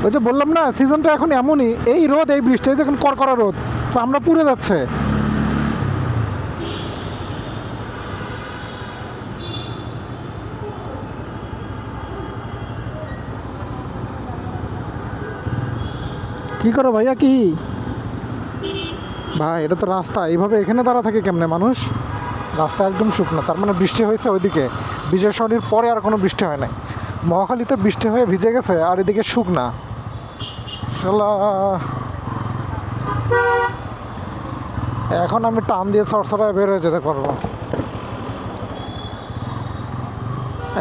ওই যে বললাম না, সিজনটা এখন এমনই, এই রোদ এই বৃষ্টি, এই যে এখন কড়কড়া রোদ, চামড়া পুড়ে যাচ্ছে। কি করো ভাইয়া? কি ভাই, এটা তো রাস্তা, এইভাবে এখানে দাঁড়া থাকে কেমনে মানুষ? রাস্তা একদম শুকনো, তার মানে বৃষ্টি হয়েছে ওইদিকে। বিজয় সরণির পরে আর কোনো বৃষ্টি হয় নাই। মহাখালীতে বৃষ্টি হয়ে ভিজে গেছে, আর এদিকে শুকনা। শালা, এখন আমি টান দিয়ে সরসরায় বের হয়ে যেতে পারবো।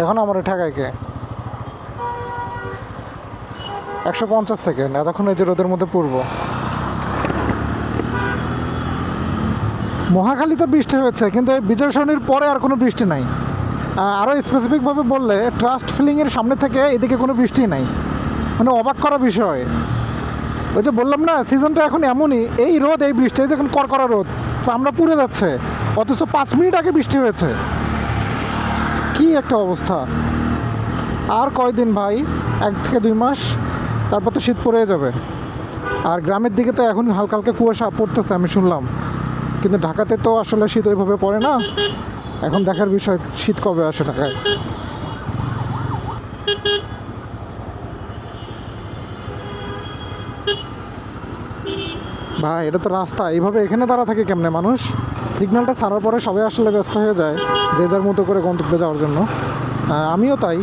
এখন আমার ঠেকায় কে? 150 সেকেন্ড, এতক্ষণ এই যে রোদের মধ্যে পড়বো। মহাখালীতে বৃষ্টি হয়েছে, কিন্তু এই বিজয় সরণির পরে আর কোনো বৃষ্টি নাই। আরও স্পেসিফিকভাবে বললে, ট্রাস্ট ফিলিংয়ের সামনে থেকে এদিকে কোনো বৃষ্টি নাই। মানে অবাক করা বিষয়। ওই যে বললাম না, সিজনটা এখন এমনই, এই রোদ এই বৃষ্টি, এই যে এখন কড়কড়া রোদ, চামড়া পুড়ে যাচ্ছে। অথচ 5 মিনিট আগে বৃষ্টি হয়েছে। কি একটা অবস্থা! আর কয়দিন ভাই? 1 থেকে 2 মাস, তারপর তো শীত পড়ে যাবে। আর গ্রামের দিকে তো এখন হালকা হালকা কুয়াশা পড়তেছে আমি শুনলাম, কিন্তু ঢাকাতে তো আসলে শীত ওইভাবে পড়ে না। এখন দেখার বিষয়, শীত কবে আসে ঢাকায়। ভাই, এটা তো রাস্তা, এইভাবে এখানে দাঁড়া থাকে কেমনে মানুষ? সিগন্যালটা ছাড়ার পরে সবাই আসলে ব্যস্ত হয়ে যায় যে যার মতো করে গন্তব্যে যাওয়ার জন্য। আমিও তাই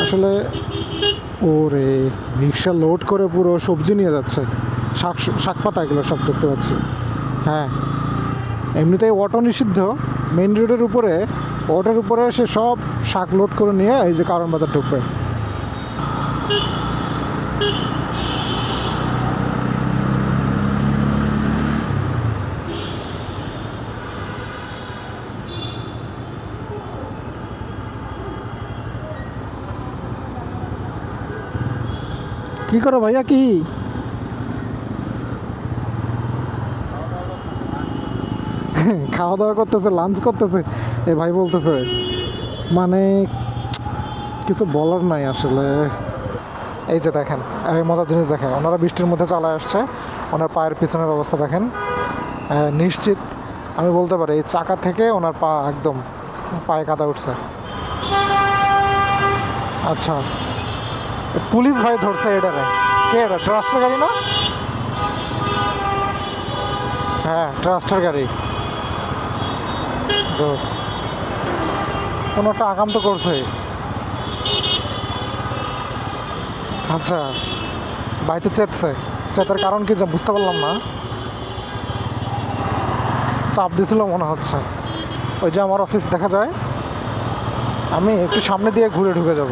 আসলে। ওরে, রিক্সা লোড করে পুরো সবজি নিয়ে যাচ্ছে, শাক পাতা এগুলো সব দেখতে পাচ্ছি। হ্যাঁ, এমনিতেই অটো নিষিদ্ধ মেইন রোডের উপরে। অটোর উপরে সে সব শাক লোড করে নিয়ে এই যে কারণ বাজার ঢুকবে। কি করো ভাইয়া? কি খাওয়া দাওয়া করতেছে, লাঞ্চ করতেছে? এ ভাই বলতেছে, মানে কিছু বলার নাই আসলে। এই যে দেখেন, এই মজার জিনিস দেখেন, ওনারা বৃষ্টির মধ্যে চালায় আসছে। ওনার পায়ের পিছনের অবস্থা দেখেন। নিশ্চিত আমি বলতে পারি এই চাকা থেকে ওনার পা একদম পায়ে কাদা উঠছে। আচ্ছা, পুলিশ ভাই ধরছে এটারে। কে এটা? ট্রাস্টের গাড়ি না? হ্যাঁ, ট্রাস্টের গাড়ি। দোষ, কোনো একটা আকাম তো করছে। আচ্ছা, ভাই তো চেতছে, চেতার কারণ কি বুঝতে পারলাম না। চাপ দিছিল মনে হচ্ছে। ওই যে আমার অফিস দেখা যায়, আমি একটু সামনে দিয়ে ঘুরে ঢুকে যাব।